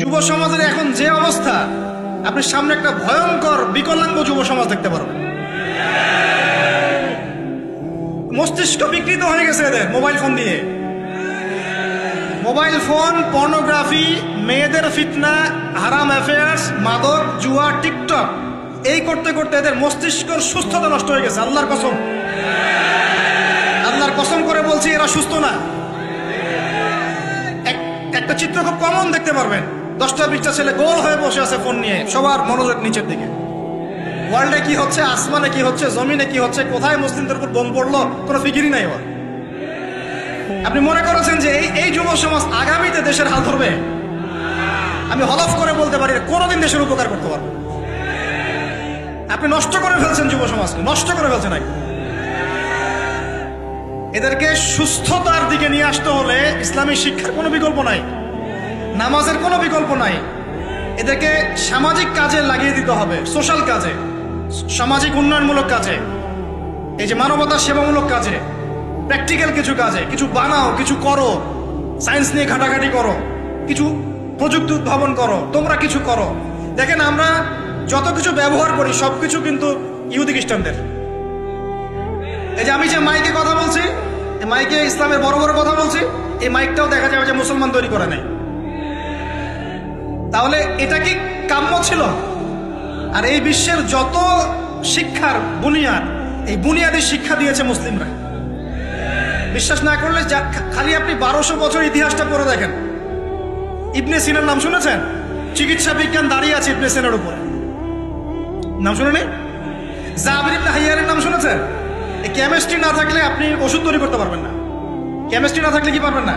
যুব সমাজের এখন যে অবস্থা, আপনি সামনে একটা ভয়ঙ্কর বিকলাঙ্গ যুব সমাজ দেখতে পারবেন। মস্তিষ্ক বিকৃত হয়ে গেছে এদের মোবাইল ফোন দিয়ে। মোবাইল ফোন, পর্নোগ্রাফি, মেয়েদের ফিতনা, হারাম অ্যাফেয়ার্স, মাদক, জুয়া, টিকটক, এই করতে করতে এদের মস্তিষ্কর সুস্থতা নষ্ট হয়ে গেছে। আল্লাহর কসম, আল্লাহর কসম করে বলছি, এরা সুস্থ না। একটা চিত্র খুব কমন দেখতে পারবেন, 10টা-20টা ছেলে গোল হয়ে বসে আছে ফোন নিয়ে, সবার মনোযোগ নিচের দিকে। ওয়ার্ল্ডে কি হচ্ছে, আসমানে কি হচ্ছে, জমিনে কি হচ্ছে, কোথায় মুসলিমদের উপর বোম পড়লো, কোনো ফিকিরই নাই ওর। আপনি মনে করেছেন যে এই যুব সমাজ আগামীতে দেশের হাল ধরবে? আমি হলফ করে বলতে পারি কোনোদিন দেশের উপকার করতে পারবে। আপনি নষ্ট করে ফেলছেন যুব সমাজকে, নষ্ট করে ফেলছেন। এদেরকে সুস্থতার দিকে নিয়ে আসতে হলে ইসলামী শিক্ষার কোনো বিকল্প নাই, নামাজের কোনো বিকল্প নাই। এদেরকে সামাজিক কাজে লাগিয়ে দিতে হবে, সোশ্যাল কাজে, সামাজিক উন্নয়নমূলক কাজে, এই যে মানবতার সেবামূলক কাজে, প্র্যাকটিক্যাল কিছু কাজে। কিছু বানাও, কিছু করো, সায়েন্স নিয়ে ঘাটাঘাটি করো, কিছু প্রযুক্তি উদ্ভাবন করো, তোমরা কিছু করো। দেখেন, আমরা যত কিছু ব্যবহার করি সবকিছু কিন্তু ইহুদি খ্রিস্টানদের। এই যে আমি যে মাইকে কথা বলছি, এই মাইকে ইসলামের বড় বড় কথা বলছি, এই মাইকটাও দেখা যাবে যে মুসলমান তৈরি করে নাই। তাহলে এটা কি কাম্য ছিল? আর এই বিশ্বের যত শিক্ষার বুনিয়াদ, এই বুনিয়াদী শিক্ষা দিয়েছে মুসলিমরা। বিশ্বাস না করলে খালি আপনি 1200 বছর ইতিহাসটা পড়ে দেখেন। ইবনে সিনার নাম শুনেছেন? চিকিৎসা বিজ্ঞান দাঁড়িয়ে আছে ইবনে সিনার উপরে, নাম শুনেনি? জাবির ইবনে হাইয়ানের নাম শুনেছেন? এই কেমিস্ট্রি না থাকলে আপনি ওষুধ তৈরি করতে পারবেন না। কেমিস্ট্রি না থাকলে কি পারবেন না?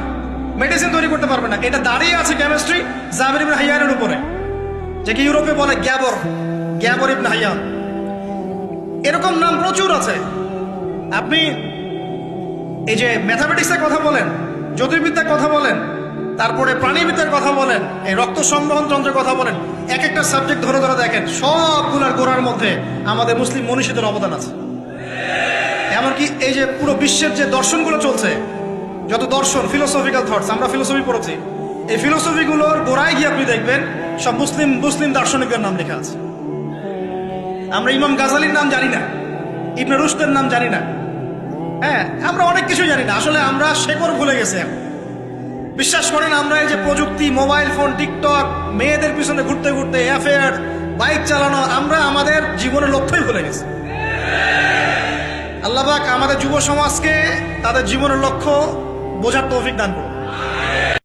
মেডিসিন তৈরি করতে পারবেন না। এটা দাঁড়িয়ে আছে কেমিস্ট্রি জাবির ইবনে হাইয়ানের উপরে, যাকে ইউরোপে বলে গ্যাবর ইবনে হাইয়ান। এরকম নাম প্রচুর আছে। আপনি এই যে ম্যাথামেটিক্সের কথা বলেন, জ্যোতির্বিদ্যার কথা বলেন, তারপরে প্রাণীবিদ্যার কথা বলেন, এই রক্ত সংবহন যন্ত্রের কথা বলেন, এক একটা সাবজেক্ট ধরে ধরে দেখেন, সবগুলোর গোড়ার মধ্যে আমাদের মুসলিম মনীষীদের অবদান আছে। এমনকি এই যে পুরো বিশ্বের যে দর্শনগুলো চলছে, যত দর্শন, ফিলোসফিক্যাল থটস, আমরা ফিলোসফি পড়েছি, এই ফিলোসফিগুলোর গোড়ায় গিয়ে আপনি দেখবেন সব মুসলিম দার্শনিকদের নাম লেখা আছে। আমরা ইমাম গাজালির নাম জানি না, ইবনে রুশদের নাম জানি না। হ্যাঁ, আমরা অনেক কিছু জানি না। আসলে আমরা শেকড় ভুলে গেছি। বিশ্বাস করেন, আমরা এই যে প্রযুক্তি, মোবাইল ফোন, টিকটক, মেয়েদের পিছনে ঘুরতে ঘুরতে, অ্যাফেয়ার, বাইক চালানো, আমরা আমাদের জীবনের লক্ষ্যই ভুলে গেছি। আল্লাহ পাক আমাদের যুব সমাজকে তাদের জীবনের লক্ষ্য বোঝার তৌফিক দান করুন।